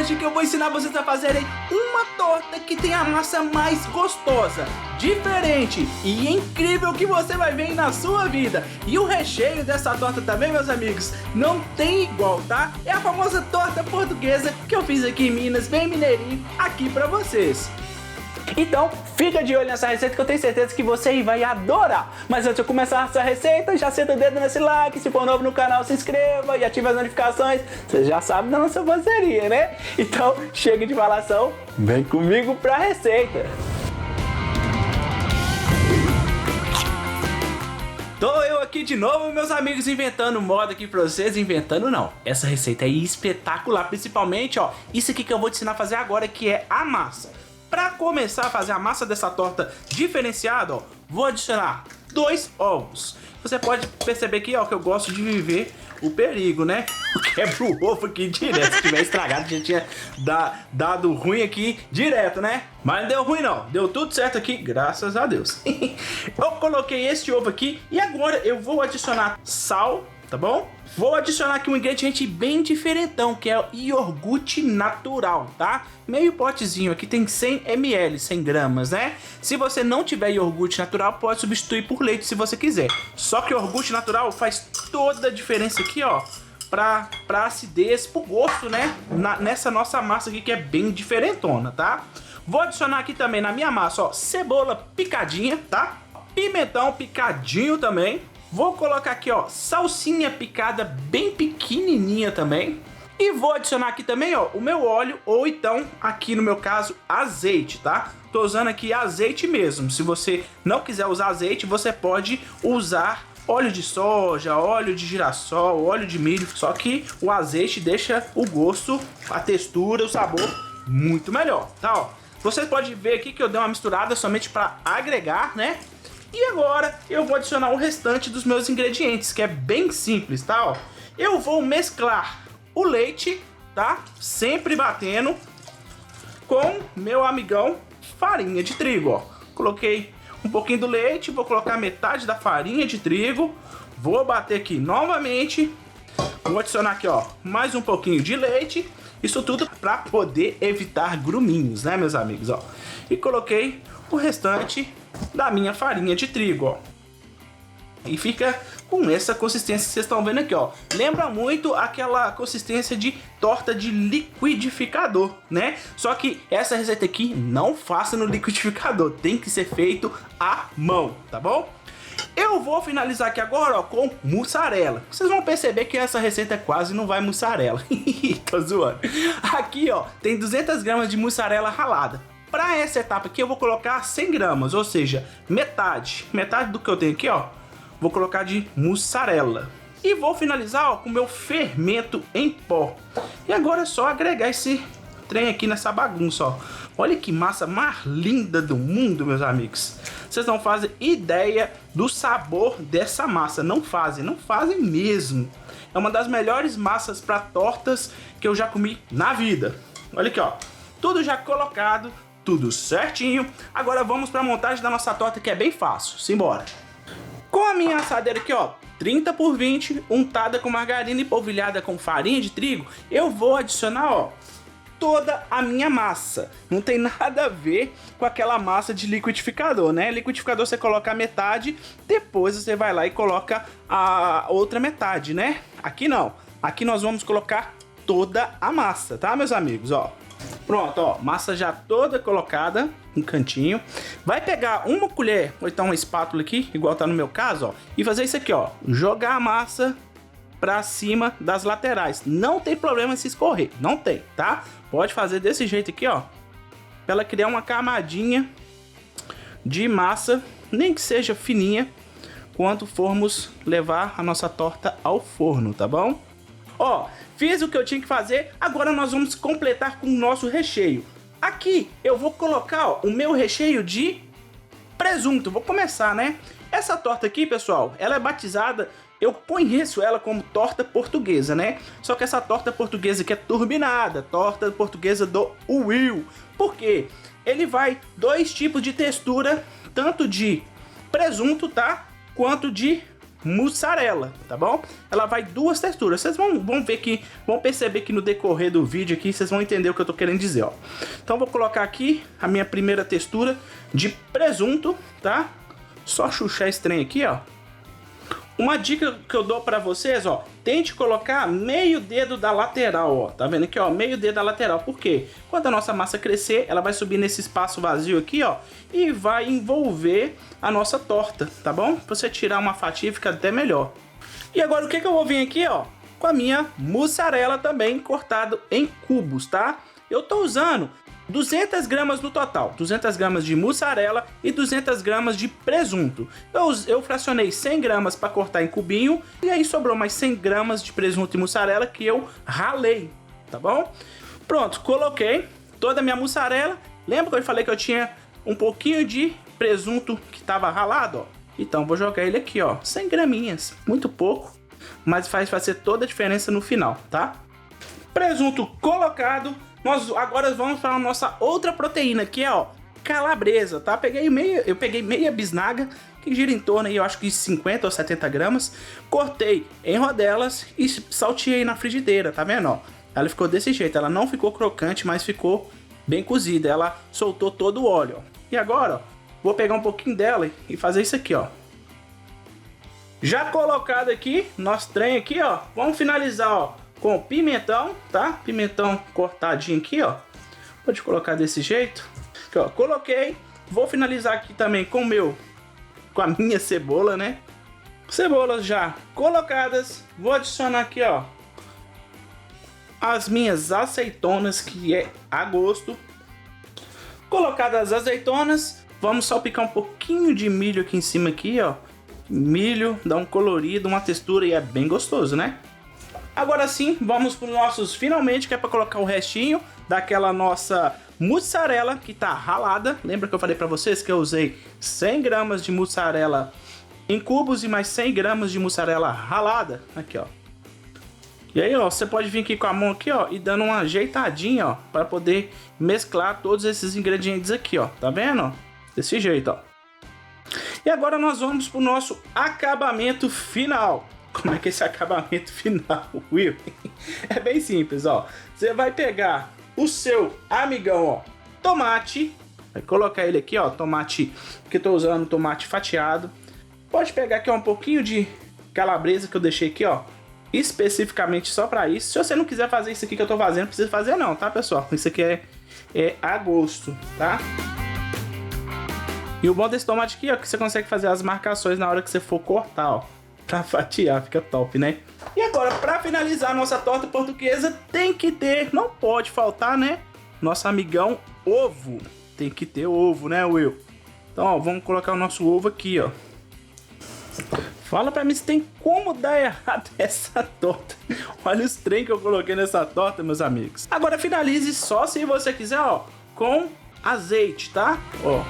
hoje que eu vou ensinar vocês a fazerem uma torta que tem a massa mais gostosa, diferente e incrível que você vai ver na sua vida. E o recheio dessa torta também, meus amigos, não tem igual, tá? É a famosa torta portuguesa que eu fiz aqui em Minas, bem mineirinho, aqui pra vocês. Então, fica de olho nessa receita que eu tenho certeza que você vai adorar. Mas antes de eu começar essa receita, já senta o dedo nesse like, se for novo no canal, se inscreva e ative as notificações. Você já sabe da nossa parceria, né? Então, chega de falação, vem comigo pra receita. Tô eu aqui de novo, meus amigos, inventando moda aqui pra vocês. Inventando não, essa receita é espetacular, principalmente, ó, isso aqui que eu vou te ensinar a fazer agora, que é a massa. Para começar a fazer a massa dessa torta diferenciada, ó, vou adicionar 2 ovos. Você pode perceber aqui, ó, que eu gosto de viver o perigo, né? Eu quebro o ovo aqui direto. Se tiver estragado, já tinha dado ruim aqui direto, né? Mas não deu ruim não, deu tudo certo aqui, graças a Deus. Eu coloquei este ovo aqui e agora eu vou adicionar sal, tá bom? Vou adicionar aqui um ingrediente bem diferentão, que é o iogurte natural, tá? Meio potezinho aqui tem 100 ml, 100 gramas, né? Se você não tiver iogurte natural, pode substituir por leite se você quiser. Só que o iogurte natural faz toda a diferença aqui, ó, pra acidez, pro gosto, né? Nessa nossa massa aqui que é bem diferentona, tá? Vou adicionar aqui também na minha massa, ó, cebola picadinha, tá? Pimentão picadinho também. Vou colocar aqui, ó, salsinha picada bem pequenininha também. E vou adicionar aqui também, ó, o meu óleo, ou então, aqui no meu caso, azeite, tá? Tô usando aqui azeite mesmo. Se você não quiser usar azeite, você pode usar óleo de soja, óleo de girassol, óleo de milho. Só que o azeite deixa o gosto, a textura, o sabor muito melhor, tá? Ó, você pode ver aqui que eu dei uma misturada somente para agregar, né? E agora eu vou adicionar o restante dos meus ingredientes, que é bem simples, tá? Ó, eu vou mesclar o leite, tá? Sempre batendo com meu amigão farinha de trigo, ó. Coloquei um pouquinho do leite, vou colocar metade da farinha de trigo, vou bater aqui novamente, vou adicionar aqui, ó, mais um pouquinho de leite. Isso tudo para poder evitar gruminhos, né, meus amigos, ó. E coloquei o restante da minha farinha de trigo, ó. E fica com essa consistência que vocês estão vendo aqui, ó. Lembra muito aquela consistência de torta de liquidificador, né? Só que essa receita aqui não faça no liquidificador, tem que ser feito à mão, tá bom? Eu vou finalizar aqui agora, ó, com mussarela. Vocês vão perceber que essa receita quase não vai mussarela. Tô zoando. Aqui, ó, tem 200 gramas de mussarela ralada. Para essa etapa aqui eu vou colocar 100 gramas, ou seja, metade do que eu tenho aqui, ó, vou colocar de mussarela. E vou finalizar, ó, com o meu fermento em pó. E agora é só agregar esse trem aqui nessa bagunça, ó. Olha que massa mais linda do mundo, meus amigos. Vocês não fazem ideia do sabor dessa massa, não fazem mesmo. É uma das melhores massas para tortas que eu já comi na vida. Olha aqui, ó, tudo já colocado, tudo certinho. Agora vamos para a montagem da nossa torta, que é bem fácil. Simbora. Com a minha assadeira aqui, ó, 30 por 20, untada com margarina e polvilhada com farinha de trigo, eu vou adicionar, ó, toda a minha massa. Não tem nada a ver com aquela massa de liquidificador, né? Liquidificador você coloca a metade, depois você vai lá e coloca a outra metade, né? Aqui não. Aqui nós vamos colocar toda a massa, tá, meus amigos? Ó, pronto, ó, massa já toda colocada no cantinho. Vai pegar uma colher ou então uma espátula aqui, igual tá no meu caso, ó, e fazer isso aqui, ó, jogar a massa pra cima das laterais. Não tem problema se escorrer, não tem, tá? Pode fazer desse jeito aqui, ó, pra ela criar uma camadinha de massa, nem que seja fininha, quando formos levar a nossa torta ao forno, tá bom? Ó, fiz o que eu tinha que fazer, agora nós vamos completar com o nosso recheio. Aqui eu vou colocar, ó, o meu recheio de presunto. Vou começar, né? Essa torta aqui, pessoal, ela é batizada, eu conheço ela como torta portuguesa, né? Só que essa torta portuguesa aqui é turbinada, torta portuguesa do Will. Por quê? Ele vai 2 tipos de textura, tanto de presunto, tá? Quanto de mussarela, tá bom? Ela vai duas texturas. Vocês vão ver que, vão perceber que no decorrer do vídeo aqui, vocês vão entender o que eu tô querendo dizer, ó. Então vou colocar aqui a minha primeira textura de presunto, tá? Só chuchar esse trem aqui, ó. Uma dica que eu dou pra vocês, ó, tente colocar meio dedo da lateral, ó, tá vendo aqui, ó, meio dedo da lateral, por quê? Quando a nossa massa crescer, ela vai subir nesse espaço vazio aqui, ó, e vai envolver a nossa torta, tá bom? Pra você tirar uma fatia fica até melhor. E agora o que eu vou vir aqui, ó, com a minha mussarela também cortado em cubos, tá? Eu tô usando 200 gramas no total, 200 gramas de mussarela e 200 gramas de presunto. Eu fracionei 100 gramas para cortar em cubinho e aí sobrou mais 100 gramas de presunto e mussarela que eu ralei, tá bom? Pronto, coloquei toda a minha mussarela. Lembra que eu falei que eu tinha um pouquinho de presunto que estava ralado, ó? Então vou jogar ele aqui, ó, 100 graminhas, muito pouco, mas vai fazer toda a diferença no final, tá? Presunto colocado. Nós agora vamos para a nossa outra proteína, que é, ó, calabresa, tá? Eu peguei meia bisnaga, que gira em torno aí, eu acho que 50 ou 70 gramas. Cortei em rodelas e salteei na frigideira, tá vendo, ó? Ela ficou desse jeito, ela não ficou crocante, mas ficou bem cozida. Ela soltou todo o óleo, ó. E agora, ó, vou pegar um pouquinho dela e fazer isso aqui, ó. Já colocado aqui, nosso trem aqui, ó, vamos finalizar, ó, com pimentão, tá? Pimentão cortadinho aqui, ó. Pode colocar desse jeito. Aqui, ó, coloquei. Vou finalizar aqui também com a minha cebola, né? Cebolas já colocadas. Vou adicionar aqui, ó, as minhas azeitonas, que é a gosto. Colocadas as azeitonas, vamos salpicar um pouquinho de milho aqui em cima aqui, ó. Milho dá um colorido, uma textura e é bem gostoso, né? Agora sim, vamos para os nossos finalmente, que é para colocar o restinho daquela nossa mussarela que tá ralada. Lembra que eu falei para vocês que eu usei 100 gramas de mussarela em cubos e mais 100 gramas de mussarela ralada? Aqui, ó. E aí, ó, você pode vir aqui com a mão aqui, ó, e dando uma ajeitadinha, ó, para poder mesclar todos esses ingredientes aqui, ó. Tá vendo, ó? Desse jeito, ó. E agora nós vamos pro nosso acabamento final. Como é que é esse acabamento final, Will? É bem simples, ó. Você vai pegar o seu amigão, ó, tomate. Vai colocar ele aqui, ó, tomate, que eu tô usando tomate fatiado. Pode pegar aqui, ó, um pouquinho de calabresa que eu deixei aqui, ó, especificamente só pra isso. Se você não quiser fazer isso aqui que eu tô fazendo, não precisa fazer não, tá, pessoal? Isso aqui é a gosto, tá? E o bom desse tomate aqui, ó, que você consegue fazer as marcações na hora que você for cortar, ó. Pra fatiar, fica top, né? E agora, pra finalizar a nossa torta portuguesa, tem que ter, não pode faltar, né? Nosso amigão ovo. Tem que ter ovo, né, Will? Então, ó, vamos colocar o nosso ovo aqui, ó. Fala pra mim se tem como dar errado essa torta. Olha os trem que eu coloquei nessa torta, meus amigos. Agora finalize só se você quiser, ó, com azeite, tá? Ó.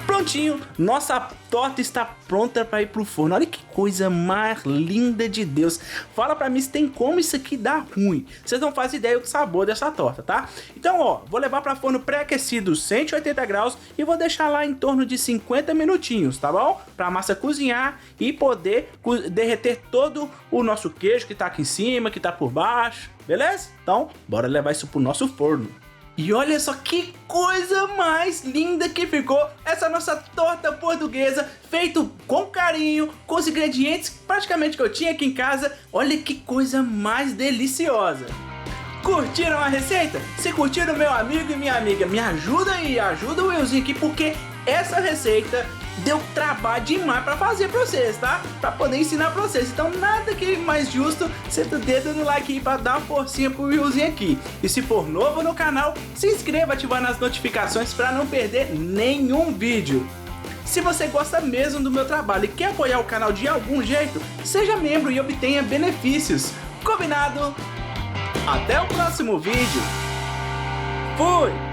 Prontinho, nossa torta está pronta para ir pro forno. Olha que coisa mais linda de Deus. Fala pra mim se tem como isso aqui dar ruim. Vocês não fazem ideia do sabor dessa torta, tá? Então, ó, vou levar para forno pré-aquecido 180 graus e vou deixar lá em torno de 50 minutinhos, tá bom? Pra massa cozinhar e poder derreter todo o nosso queijo que tá aqui em cima, que tá por baixo, beleza? Então, bora levar isso pro nosso forno. E olha só que coisa mais linda que ficou essa nossa torta portuguesa, feito com carinho, com os ingredientes praticamente que eu tinha aqui em casa. Olha que coisa mais deliciosa. Curtiram a receita? Se curtiram, meu amigo e minha amiga, me ajuda aí, ajuda o Willzinho aqui, porque essa receita deu trabalho demais pra fazer pra vocês, tá? Pra poder ensinar pra vocês. Então nada que mais justo, senta o dedo no like aí pra dar uma forcinha pro Willzinho aqui. E se for novo no canal, se inscreva ativando as notificações pra não perder nenhum vídeo. Se você gosta mesmo do meu trabalho e quer apoiar o canal de algum jeito, seja membro e obtenha benefícios. Combinado? Até o próximo vídeo. Fui!